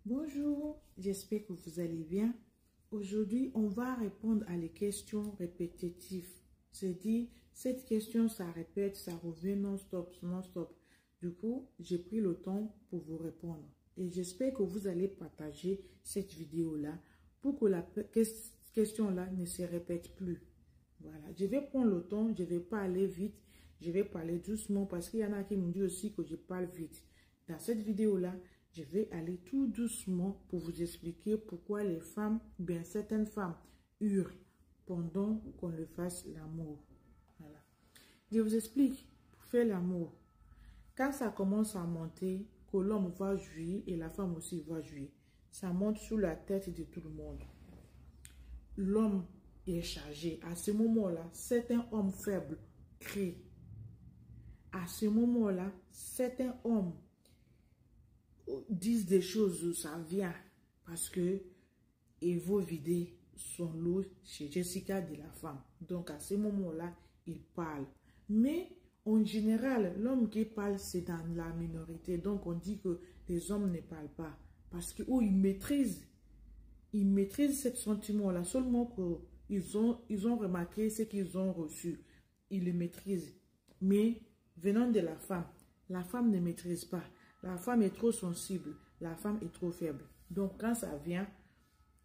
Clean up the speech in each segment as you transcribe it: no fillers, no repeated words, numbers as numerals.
Bonjour, j'espère que vous allez bien. Aujourd'hui, on va répondre à les questions répétitives. C'est-à-dire, cette question, ça répète, ça revient non-stop, non-stop. Du coup, j'ai pris le temps pour vous répondre. Et j'espère que vous allez partager cette vidéo-là pour que la question-là ne se répète plus. Voilà, je vais prendre le temps, je ne vais pas aller vite, je vais parler doucement parce qu'il y en a qui me disent aussi que je parle vite. Dans cette vidéo-là, je vais aller tout doucement pour vous expliquer pourquoi les femmes, bien certaines femmes, hurlent pendant qu'on leur fasse l'amour. Voilà. Je vous explique, pour faire l'amour, quand ça commence à monter, que l'homme va jouir et la femme aussi va jouir, ça monte sous la tête de tout le monde. L'homme est chargé. À ce moment-là, certains hommes faibles crient. À ce moment-là, certains hommes disent des choses où ça vient parce que il veut vider son lot chez Jessica de la femme. Donc à ce moment-là, il parle. Mais en général, l'homme qui parle, c'est dans la minorité. Donc on dit que les hommes ne parlent pas parce que ils maîtrisent ce sentiment-là. Seulement qu'ils ont remarqué ce qu'ils ont reçu. Ils le maîtrisent. Mais venant de la femme ne maîtrise pas. La femme est trop sensible, la femme est trop faible. Donc quand ça vient,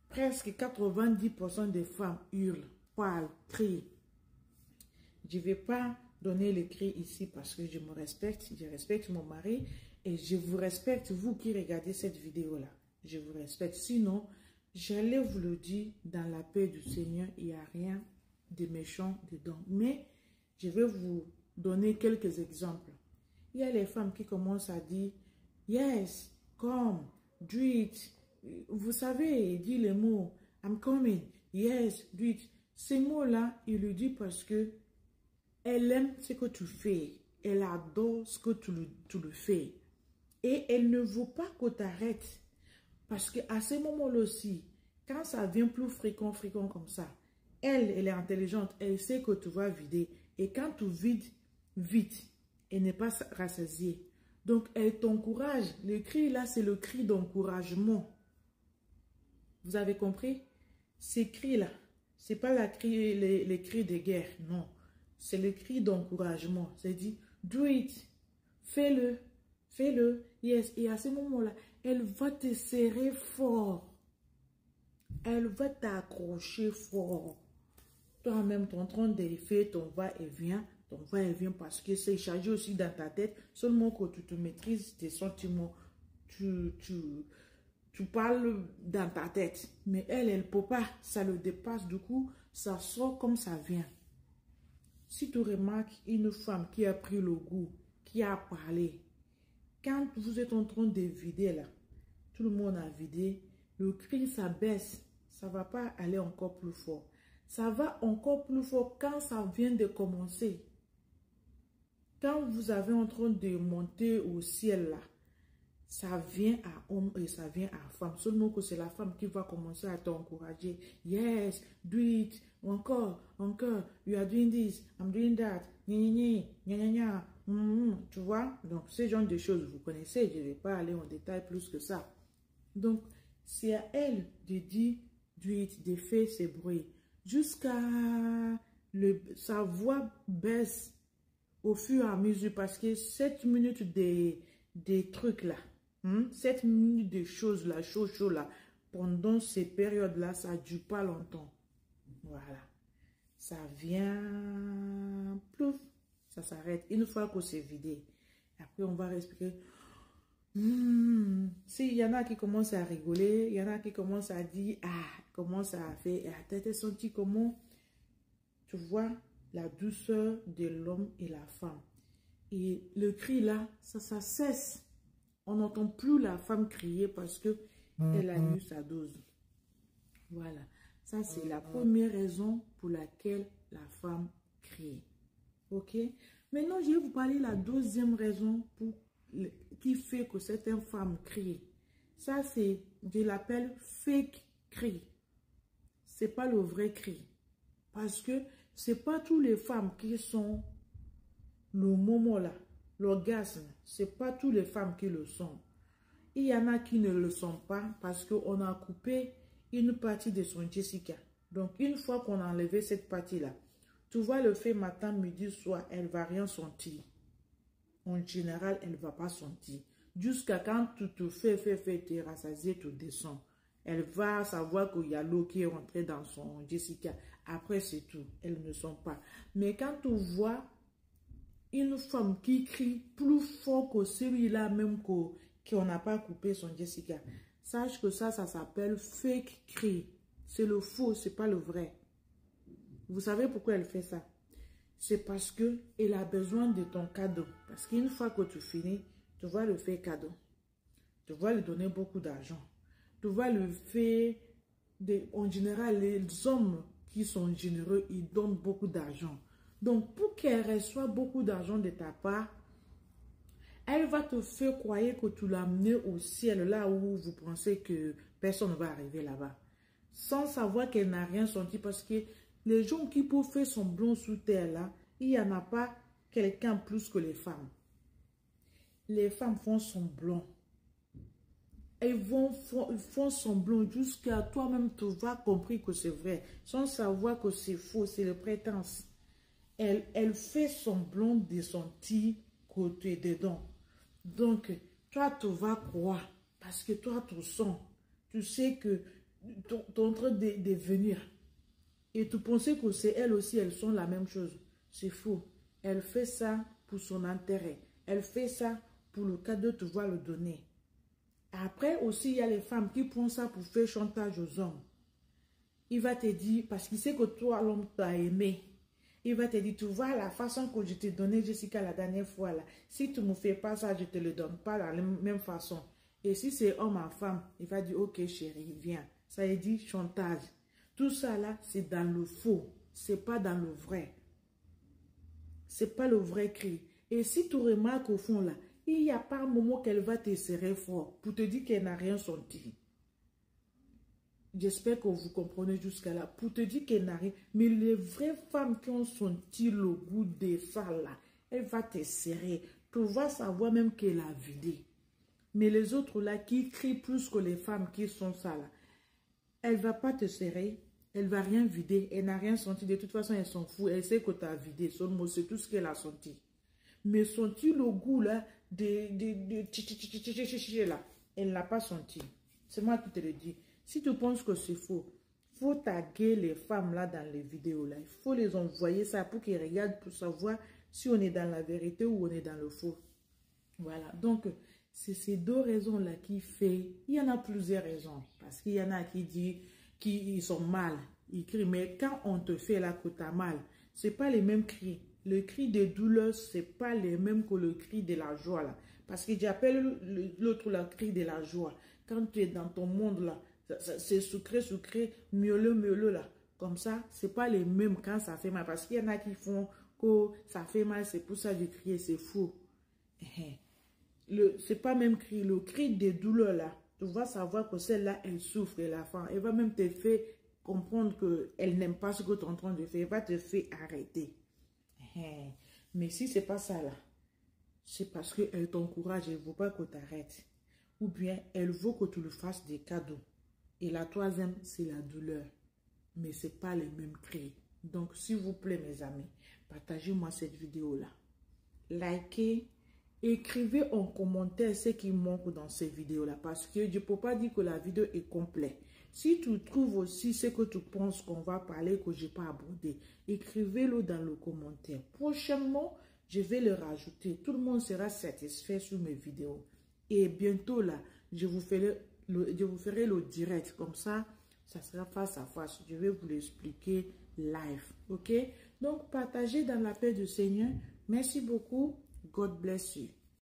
presque 90% des femmes hurlent, parlent, crient. Je ne vais pas donner les cris ici parce que je me respecte, je respecte mon mari et je vous respecte, vous qui regardez cette vidéo-là. Je vous respecte. Sinon, j'allais vous le dire, dans la paix du Seigneur, il n'y a rien de méchant dedans. Mais je vais vous donner quelques exemples. Il y a les femmes qui commencent à dire « Yes, come, do it ». Vous savez, il dit les mots « I'm coming, yes, do it ». Ces mots-là, il le dit parce que elle aime ce que tu fais. Elle adore ce que tu le fais. Et elle ne veut pas que tu arrêtes. Parce qu'à ce moment-là aussi, quand ça vient plus fréquent comme ça, elle est intelligente, elle sait que tu vas vider. Et quand tu vides vite, elle n'est pas rassasiée. Donc, elle t'encourage. Le cri là, c'est le cri d'encouragement. Vous avez compris? Ces cris-là, ce n'est pas les cris de guerre, non. C'est le cri d'encouragement. C'est dit, do it, fais-le, fais-le, yes. Et à ce moment-là, elle va te serrer fort. Elle va t'accrocher fort. Toi-même, tu es en train de faire ton va-et-vient. Ton va-et-vient parce que c'est chargé aussi dans ta tête. Seulement que tu te maîtrises tes sentiments. Tu parles dans ta tête. Mais elle ne peut pas. Ça le dépasse. Du coup, ça sort comme ça vient. Si tu remarques une femme qui a pris le goût, qui a parlé, quand vous êtes en train de vider là, tout le monde a vidé, le cri ça baisse. Ça ne va pas aller encore plus fort. Ça va encore plus fort quand ça vient de commencer. Quand vous avez en train de monter au ciel là, ça vient à homme et ça vient à femme. Seulement que c'est la femme qui va commencer à t'encourager. Yes, do it. Encore, encore. You are doing this. I'm doing that. Tu vois? Donc, ce genre de choses, vous connaissez. Je ne vais pas aller en détail plus que ça. Donc, c'est à elle de dire do it, de faire ses bruits. Jusqu'à sa voix baisse au fur et à mesure parce que 7 minutes des trucs là, 7 minutes de choses là, chaud là, pendant ces périodes là, ça ne dure pas longtemps. Voilà. Ça vient, plouf, ça s'arrête. Une fois que c'est vidé, après on va respirer. S'il y en a qui commencent à rigoler, il y en a qui commencent à dire, comment ça a fait, t'as senti comment, tu vois, la douceur de l'homme et la femme. Et le cri là, ça cesse. On n'entend plus la femme crier parce que elle a eu sa dose. Voilà. Ça, c'est la première raison pour laquelle la femme crie. Ok? Maintenant, je vais vous parler de la deuxième raison qui fait que certaines femmes crient. Ça, c'est, je l'appelle fake cri. C'est pas le vrai cri. Parce que c'est pas toutes les femmes qui sont le moment là, l'orgasme. C'est pas toutes les femmes qui le sont. Il y en a qui ne le sont pas parce qu'on a coupé une partie de son Jessica. Donc, une fois qu'on a enlevé cette partie-là, tu vois le fait matin, midi, soir, elle ne va rien sentir. En général, elle ne va pas sentir. Jusqu'à quand tu te fais, tu es rassasié, tu descends. Elle va savoir qu'il y a l'eau qui est rentrée dans son Jessica. Après, c'est tout. Elle ne sent pas. Mais quand tu vois une femme qui crie plus fort que celui-là même qu'on n'a pas coupé son Jessica, sache que ça s'appelle fake cri. C'est le faux, c'est pas le vrai. Vous savez pourquoi elle fait ça? C'est parce qu'elle a besoin de ton cadeau. Parce qu'une fois que tu finis, tu vas le faire cadeau. Tu vas lui donner beaucoup d'argent. Tu vas le faire... En général, les hommes qui sont généreux, ils donnent beaucoup d'argent. Donc, pour qu'elle reçoive beaucoup d'argent de ta part, elle va te faire croire que tu l'as amené au ciel, là où vous pensez que personne ne va arriver là-bas. Sans savoir qu'elle n'a rien senti, parce que les gens qui peuvent faire semblant sous terre, là, il n'y en a pas quelqu'un plus que les femmes. Les femmes font semblant. Elles font semblant jusqu'à toi-même, tu vas compris que c'est vrai, sans savoir que c'est faux, c'est le prétence. Elle fait semblant de sentir que tu es dedans. Donc, toi, tu vas croire, parce que toi, tu sens. Tu sais que tu es en train de venir. Et tu pensais que c'est elle aussi, elles sont la même chose. C'est faux. Elle fait ça pour son intérêt. Elle fait ça pour le cadeau que tu vas le donner. Après aussi, il y a les femmes qui prennent ça pour faire chantage aux hommes. Il va te dire, parce qu'il sait que toi, l'homme t'a aimé. Il va te dire, tu vois la façon que je t'ai donné Jessica la dernière fois là. Si tu ne me fais pas ça, je ne te le donne pas de la même façon. Et si c'est homme à femme, il va dire, ok chérie, viens. Ça veut dire chantage. Tout ça là, c'est dans le faux. C'est pas dans le vrai. C'est pas le vrai cri. Et si tu remarques au fond là, il n'y a pas un moment qu'elle va te serrer fort pour te dire qu'elle n'a rien senti. J'espère que vous comprenez jusqu'à là. Pour te dire qu'elle n'a rien. Mais les vraies femmes qui ont senti le goût de ça là, elle va te serrer. Tu vas savoir même qu'elle a vidé. Mais les autres là qui crient plus que les femmes qui sont ça là, elle ne va pas te serrer. Elle ne va rien vider. Elle n'a rien senti. De toute façon, elle s'en fout. Elle sait que tu as vidé. Son mot, c'est tout ce qu'elle a senti. Mais senti le goût là, là, elle ne l'a pas senti. C'est moi qui te le dis. Si tu penses que c'est faux, il faut taguer les femmes là dans les vidéos là. Il faut les envoyer ça pour qu'ils regardent pour savoir si on est dans la vérité ou on est dans le faux. Voilà. Donc, c'est ces deux raisons là qui fait. Il y en a plusieurs raisons. Parce qu'il y en a qui disent qu'ils sont mal. Ils crient. Mais quand on te fait là que tu as mal, ce n'est pas les mêmes cris. Le cri de douleur, ce n'est pas les mêmes que le cri de la joie là. Parce que j'appelle l'autre le cri de la joie. Quand tu es dans ton monde là, c'est sucré, mielleux là. Comme ça, ce n'est pas les mêmes quand ça fait mal. Parce qu'il y en a qui font que ça fait mal, c'est pour ça que je crie, c'est faux. C'est pas même cri. Le cri de douleur là, tu vas savoir que celle-là, elle souffre et la femme. Elle va même te faire comprendre qu'elle n'aime pas ce que tu es en train de faire. Elle va te faire arrêter. Mais si c'est pas ça là, c'est parce qu'elle t'encourage, elle ne veut pas que tu arrêtes. Ou bien elle veut que tu lui fasses des cadeaux. Et la troisième, c'est la douleur. Mais ce n'est pas les mêmes cris. Donc, s'il vous plaît, mes amis, partagez-moi cette vidéo-là. Likez, écrivez en commentaire ce qui manque dans cette vidéo-là. Parce que je ne peux pas dire que la vidéo est complète. Si tu trouves aussi ce que tu penses qu'on va parler, que je n'ai pas abordé, écrivez-le dans le commentaire. Prochainement, je vais le rajouter. Tout le monde sera satisfait sur mes vidéos. Et bientôt, là, je vous ferai le direct. Comme ça, ça sera face à face. Je vais vous l'expliquer live. OK? Donc, partagez dans la paix du Seigneur. Merci beaucoup. God bless you.